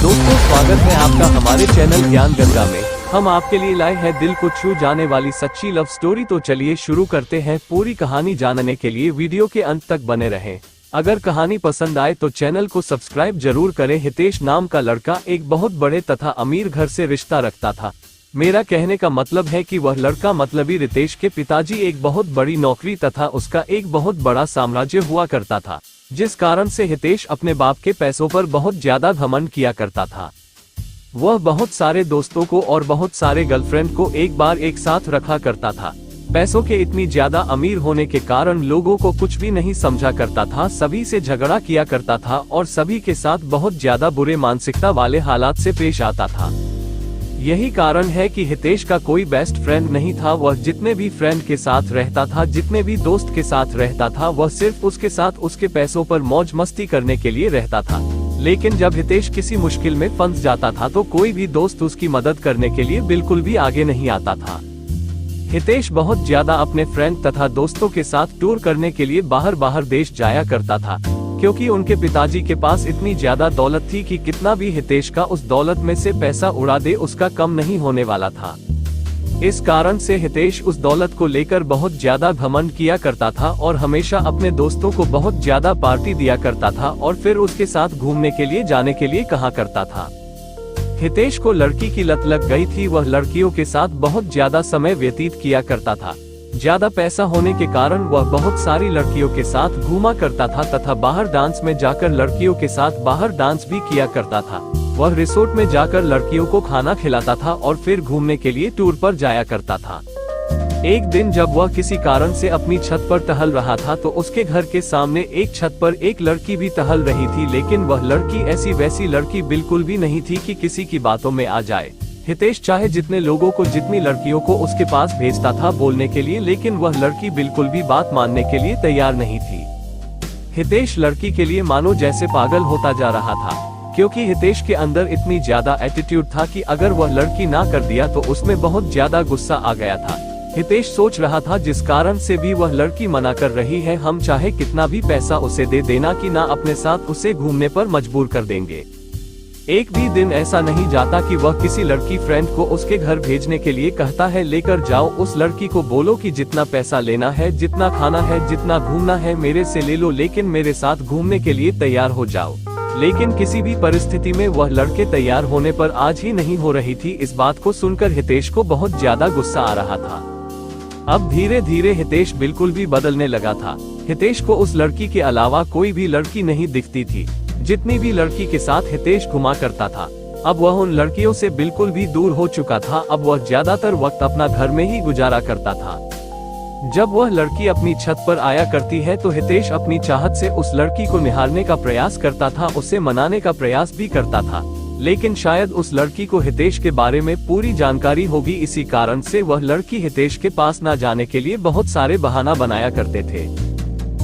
दोस्तों, स्वागत है आपका हमारे चैनल ज्ञान गंगा में। हम आपके लिए लाए हैं दिल को छू जाने वाली सच्ची लव स्टोरी। तो चलिए शुरू करते हैं। पूरी कहानी जानने के लिए वीडियो के अंत तक बने रहें। अगर कहानी पसंद आए तो चैनल को सब्सक्राइब जरूर करें। हितेश नाम का लड़का एक बहुत बड़े तथा अमीर घर से रिश्ता रखता था। मेरा कहने का मतलब है कि वह लड़का मतलबी रितेश के पिताजी एक बहुत बड़ी नौकरी तथा उसका एक बहुत बड़ा साम्राज्य हुआ करता था, जिस कारण से हितेश अपने बाप के पैसों पर बहुत ज्यादा घमंड किया करता था। वह बहुत सारे दोस्तों को और बहुत सारे गर्लफ्रेंड को एक बार एक साथ रखा करता था। पैसों के इतनी ज्यादा अमीर होने के कारण लोगों को कुछ भी नहीं समझा करता था, सभी से झगड़ा किया करता था और सभी के साथ बहुत ज्यादा बुरे मानसिकता वाले हालात से पेश आता था। यही कारण है कि हितेश का कोई बेस्ट फ्रेंड नहीं था। वह जितने भी फ्रेंड के साथ रहता था, जितने भी दोस्त के साथ रहता था, वह सिर्फ उसके साथ उसके पैसों पर मौज मस्ती करने के लिए रहता था। लेकिन जब हितेश किसी मुश्किल में फंस जाता था तो कोई भी दोस्त उसकी मदद करने के लिए बिल्कुल भी आगे नहीं आता था। हितेश बहुत ज्यादा अपने फ्रेंड तथा दोस्तों के साथ टूर करने के लिए बाहर देश जाया करता था, क्योंकि उनके पिताजी के पास इतनी ज्यादा दौलत थी कि कितना भी हितेश का उस दौलत में से पैसा उड़ा दे उसका कम नहीं होने वाला था। इस कारण से हितेश उस दौलत को लेकर बहुत ज्यादा घमंड किया करता था और हमेशा अपने दोस्तों को बहुत ज्यादा पार्टी दिया करता था और फिर उसके साथ घूमने के लिए जाने के लिए कहा करता था। हितेश को लड़की की लत लग गई थी। वह लड़कियों के साथ बहुत ज्यादा समय व्यतीत किया करता था। ज्यादा पैसा होने के कारण वह बहुत सारी लड़कियों के साथ घूमा करता था तथा बाहर डांस में जाकर लड़कियों के साथ बाहर डांस भी किया करता था। वह रिसोर्ट में जाकर लड़कियों को खाना खिलाता था और फिर घूमने के लिए टूर पर जाया करता था। एक दिन जब वह किसी कारण से अपनी छत पर टहल रहा था तो उसके घर के सामने एक छत पर एक लड़की भी टहल रही थी, लेकिन वह लड़की ऐसी वैसी लड़की बिल्कुल भी नहीं थी कि किसी की बातों में आ जाए। हितेश चाहे जितने लोगों को, जितनी लड़कियों को उसके पास भेजता था बोलने के लिए, लेकिन वह लड़की बिल्कुल भी बात मानने के लिए तैयार नहीं थी। हितेश लड़की के लिए मानो जैसे पागल होता जा रहा था, क्योंकि हितेश के अंदर इतनी ज्यादा एटीट्यूड था कि अगर वह लड़की ना कर दिया तो उसमें बहुत ज्यादा गुस्सा आ गया था। हितेश सोच रहा था जिस कारण से भी वह लड़की मना कर रही है, हम चाहे कितना भी पैसा उसे दे देना कि ना अपने साथ उसे घूमने पर मजबूर कर देंगे। एक भी दिन ऐसा नहीं जाता कि वह किसी लड़की फ्रेंड को उसके घर भेजने के लिए कहता है, लेकर जाओ उस लड़की को, बोलो कि जितना पैसा लेना है, जितना खाना है, जितना घूमना है मेरे से ले लो, लेकिन मेरे साथ घूमने के लिए तैयार हो जाओ। लेकिन किसी भी परिस्थिति में वह लड़के तैयार होने पर आज ही नहीं हो रही थी। इस बात को सुनकर हितेश को बहुत ज्यादा गुस्सा आ रहा था। अब धीरे धीरे हितेश बिल्कुल भी बदलने लगा था। हितेश को उस लड़की के अलावा कोई भी लड़की नहीं दिखती थी। जितनी भी लड़की के साथ हितेश घुमा करता था, अब वह उन लड़कियों से बिल्कुल भी दूर हो चुका था। अब वह ज्यादातर वक्त अपना घर में ही गुजारा करता था। जब वह लड़की अपनी छत पर आया करती है तो हितेश अपनी चाहत से उस लड़की को निहारने का प्रयास करता था, उसे मनाने का प्रयास भी करता था, लेकिन शायद उस लड़की को हितेश के बारे में पूरी जानकारी होगी। इसी कारण से वह लड़की हितेश के पास न जाने के लिए बहुत सारे बहाना बनाया करते थे।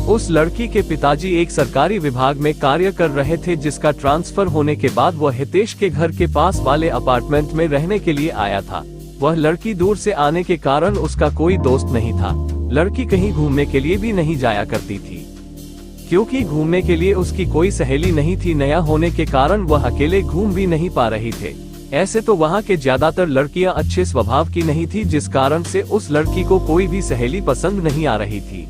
उस लड़की के पिताजी एक सरकारी विभाग में कार्य कर रहे थे, जिसका ट्रांसफर होने के बाद वह हितेश के घर के पास वाले अपार्टमेंट में रहने के लिए आया था। वह लड़की दूर से आने के कारण उसका कोई दोस्त नहीं था। लड़की कहीं घूमने के लिए भी नहीं जाया करती थी, क्योंकि घूमने के लिए उसकी कोई सहेली नहीं थी। नया होने के कारण वह अकेले घूम भी नहीं पा रही थे। ऐसे तो वहाँ के ज्यादातर लड़कियाँ अच्छे स्वभाव की नहीं थी, जिस कारण से उस लड़की को कोई भी सहेली पसंद नहीं आ रही थी।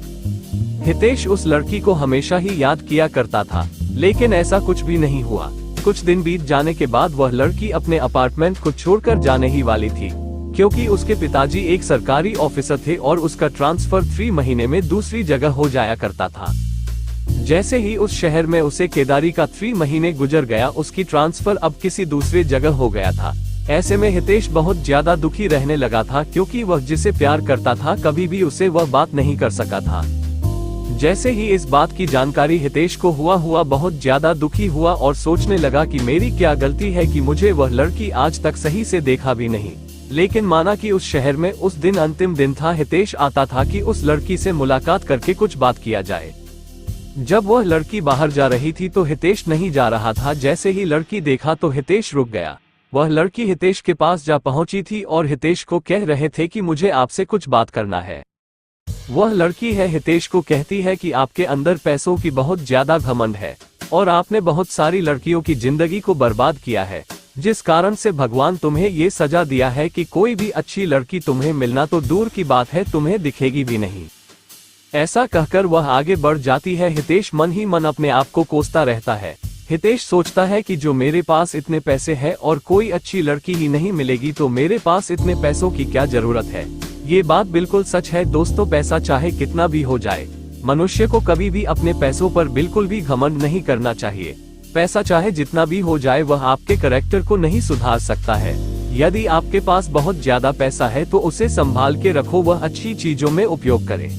हितेश उस लड़की को हमेशा ही याद किया करता था, लेकिन ऐसा कुछ भी नहीं हुआ। कुछ दिन बीत जाने के बाद वह लड़की अपने अपार्टमेंट को छोड़कर जाने ही वाली थी, क्योंकि उसके पिताजी एक सरकारी ऑफिसर थे और उसका ट्रांसफर 3 महीने में दूसरी जगह हो जाया करता था। जैसे ही उस शहर में उसे केदारी का 3 महीने गुजर गया, उसकी ट्रांसफर अब किसी दूसरे जगह हो गया था। ऐसे में हितेश बहुत ज्यादा दुखी रहने लगा था, क्योंकि वह जिसे प्यार करता था कभी भी उसे वह बात नहीं कर सका था। जैसे ही इस बात की जानकारी हितेश को हुआ बहुत ज्यादा दुखी हुआ और सोचने लगा कि मेरी क्या गलती है कि मुझे वह लड़की आज तक सही से देखा भी नहीं। लेकिन माना कि उस शहर में उस दिन अंतिम दिन था, हितेश आता था कि उस लड़की से मुलाकात करके कुछ बात किया जाए। जब वह लड़की बाहर जा रही थी तो हितेश नहीं जा रहा था। जैसे ही लड़की देखा तो हितेश रुक गया। वह लड़की हितेश के पास जा पहुंची थी और हितेश को कह रहे थे कि मुझे आपसे कुछ बात करना है। वह लड़की है हितेश को कहती है कि आपके अंदर पैसों की बहुत ज्यादा घमंड है। और आपने बहुत सारी लड़कियों की जिंदगी को बर्बाद किया है, जिस कारण से भगवान तुम्हें ये सजा दिया है कि कोई भी अच्छी लड़की तुम्हें मिलना तो दूर की बात है, तुम्हें दिखेगी भी नहीं। ऐसा कहकर वह आगे बढ़ जाती है। हितेश मन ही मन अपने आप को कोसता रहता है। हितेश सोचता है कि जो मेरे पास इतने पैसे हैं और कोई अच्छी लड़की ही नहीं मिलेगी तो मेरे पास इतने पैसों की क्या जरूरत है। ये बात बिल्कुल सच है दोस्तों, पैसा चाहे कितना भी हो जाए, मनुष्य को कभी भी अपने पैसों पर बिल्कुल भी घमंड नहीं करना चाहिए। पैसा चाहे जितना भी हो जाए वह आपके कैरेक्टर को नहीं सुधार सकता है। यदि आपके पास बहुत ज्यादा पैसा है तो उसे संभाल के रखो, वह अच्छी चीजों में उपयोग करे।